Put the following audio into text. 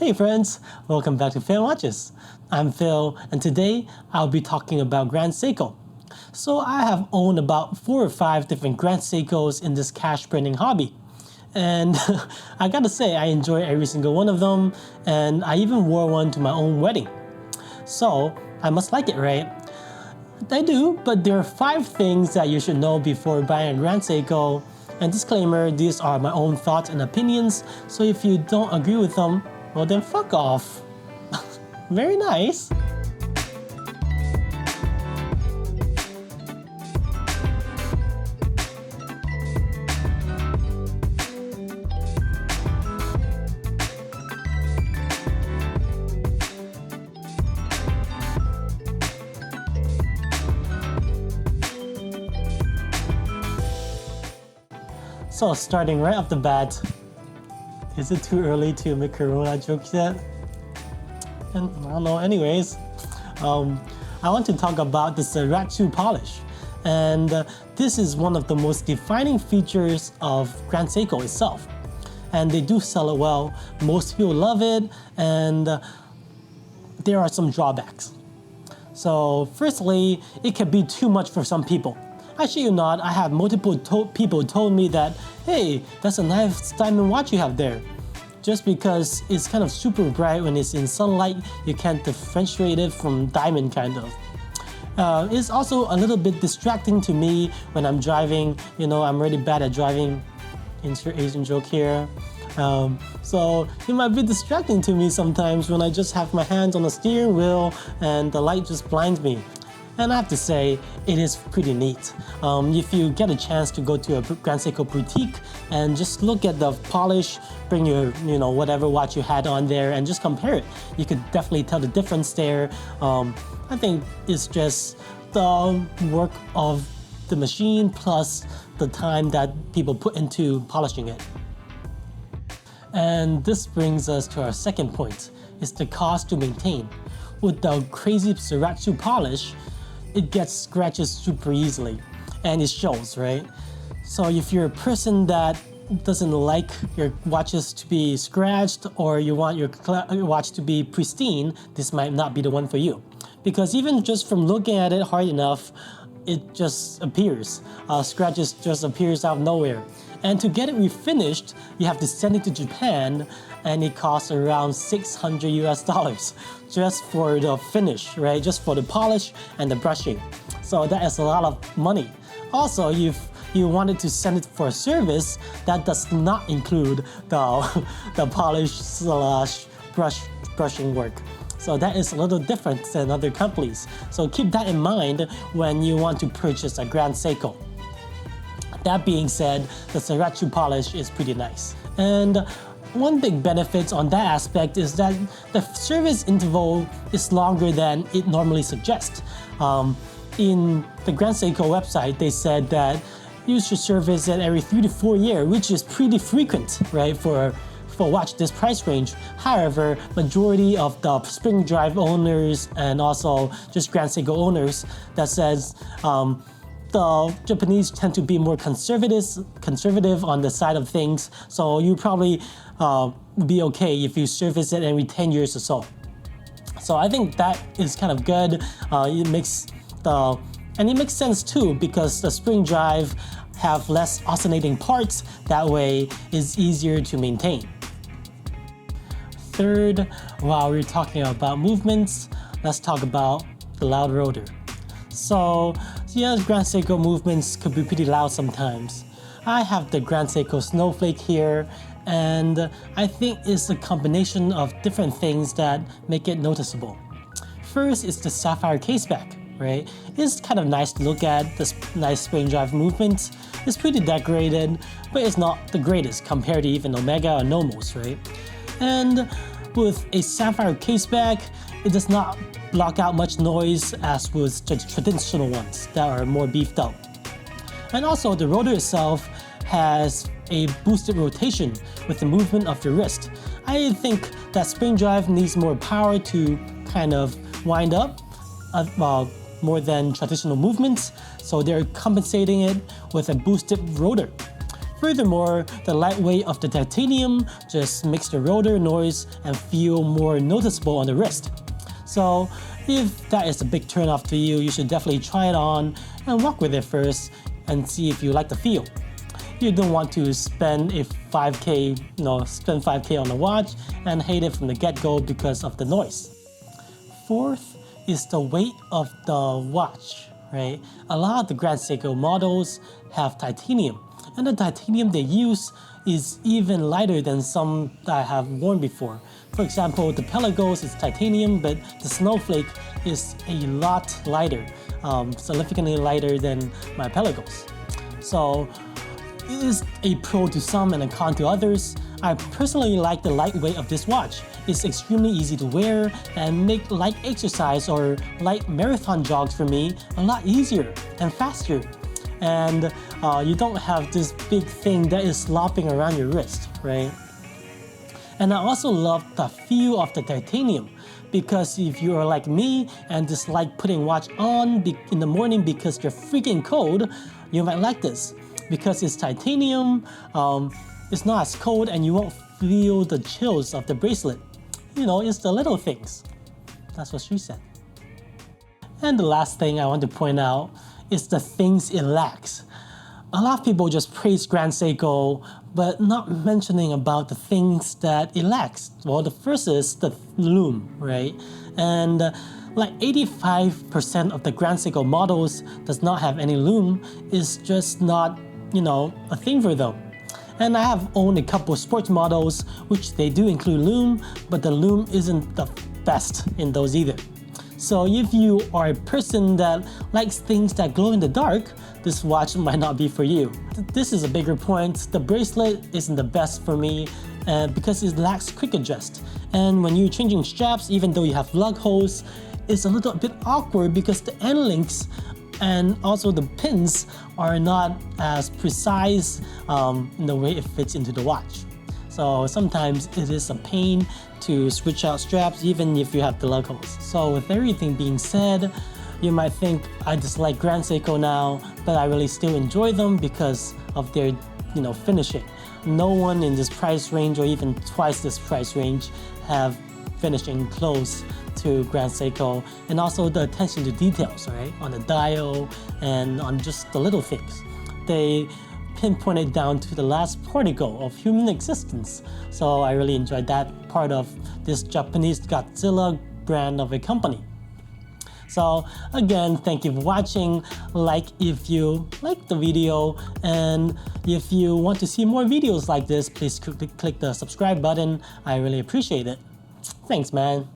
Hey friends, welcome back to Fan Watches. I'm Phil, and today I'll be talking about Grand Seiko. So I have owned about 4 or 5 different Grand Seikos in this cash printing hobby. And I gotta say, I enjoy every single one of them, and I even wore one to my own wedding. So I must like it, right? I do, but there are 5 things that you should know before buying a Grand Seiko. And disclaimer, these are my own thoughts and opinions, so if you don't agree with them, well then fuck off. Very nice. So starting right off the bat, is it too early to make Corona jokes yet? And I don't know, anyways. I want to talk about the Zaratsu polish. And this is one of the most defining features of Grand Seiko itself. And they do sell it well. Most people love it, and there are some drawbacks. So firstly, it can be too much for some people. I shit you not, I have multiple people told me that, hey, that's a nice diamond watch you have there. Just because it's kind of super bright when it's in sunlight, you can't differentiate it from diamond kind of. It's also a little bit distracting to me when I'm driving. You know, I'm really bad at driving. Insert Asian joke here. So it might be distracting to me sometimes when I just have my hands on the steering wheel and the light just blinds me. And I have to say, it is pretty neat. If you get a chance to go to a Grand Seiko boutique and just look at the polish, bring your, whatever watch you had on there and just compare it, you could definitely tell the difference there. I think it's just the work of the machine plus the time that people put into polishing it. And this brings us to our second point, is the cost to maintain. With the crazy Zaratsu polish, it gets scratches super easily, and it shows, right? So if you're a person that doesn't like your watches to be scratched, or you want your watch to be pristine, this might not be the one for you. Because even just from looking at it hard enough, it just appears. Scratches just appears out of nowhere. And to get it refinished, you have to send it to Japan, and it costs around $600 just for the finish, right? Just for the polish and the brushing. So that is a lot of money. Also, if you wanted to send it for a service, that does not include the polish / brushing work. So that is a little different than other companies. So keep that in mind when you want to purchase a Grand Seiko. That being said, the Zaratsu polish is pretty nice. And one big benefit on that aspect is that the service interval is longer than it normally suggests. In the Grand Seiko website, they said that you should service it every 3 to 4 years, which is pretty frequent, right, for watch this price range. However, majority of the spring drive owners and also just Grand Seiko owners, that says the Japanese tend to be more conservative on the side of things, so you probably be okay if you service it every 10 years or so. So I think that is kind of good. It makes sense too, because the spring drive have less oscillating parts. That way it's easier to maintain. Third, while we're talking about movements, let's talk about the loud rotor. So yeah, Grand Seiko movements could be pretty loud sometimes. I have the Grand Seiko Snowflake here, and I think it's a combination of different things that make it noticeable. First is the sapphire caseback, right? It's kind of nice to look at, this nice spring drive movement. It's pretty decorated, but it's not the greatest compared to even Omega or Nomos, right? And with a sapphire caseback, it does not block out much noise as with the traditional ones that are more beefed up. And also the rotor itself has a boosted rotation with the movement of your wrist. I think that spring drive needs more power to kind of wind up more than traditional movements, so they're compensating it with a boosted rotor. Furthermore, the lightweight of the titanium just makes the rotor noise and feel more noticeable on the wrist. So if that is a big turnoff to you, you should definitely try it on and walk with it first and see if you like the feel. You don't want to spend a 5K on the watch and hate it from the get-go because of the noise. Fourth is the weight of the watch, right? A lot of the Grand Seiko models have titanium, and the titanium they use is even lighter than some that I have worn before. For example, the Pelagos is titanium, but the Snowflake is a lot lighter, significantly lighter than my Pelagos. So it is a pro to some and a con to others. I personally like the lightweight of this watch. It's extremely easy to wear and make light exercise or light marathon jogs for me a lot easier and faster. And you don't have this big thing that is slopping around your wrist, right? And I also love the feel of the titanium, because if you are like me and dislike putting watch on in the morning because you're freaking cold, you might like this. Because it's titanium, it's not as cold and you won't feel the chills of the bracelet. You know, it's the little things. That's what she said. And the last thing I want to point out is the things it lacks. A lot of people just praise Grand Seiko, but not mentioning about the things that it lacks. Well, the first is the loom, right? And like 85% of the Grand Seiko models does not have any loom. It's just not, a thing for them. And I have owned a couple sports models which they do include loom, but the loom isn't the best in those either. So if you are a person that likes things that glow in the dark, this watch might not be for you. This is a bigger point. The bracelet isn't the best for me because it lacks quick adjust. And when you're changing straps, even though you have lug holes, it's a little bit awkward because the end links and also the pins are not as precise in the way it fits into the watch. So sometimes it is a pain to switch out straps even if you have the lug holes. So with everything being said, you might think I dislike Grand Seiko now, but I really still enjoy them because of their finishing. No one in this price range or even twice this price range have finishing close to Grand Seiko, and also the attention to details, right? On the dial and on just the little things. They pinpointed down to the last particle of human existence. So I really enjoyed that part of this Japanese Godzilla brand of a company. So again, thank you for watching. Like if you liked the video, and if you want to see more videos like this, please click the subscribe button. I really appreciate it. Thanks, man.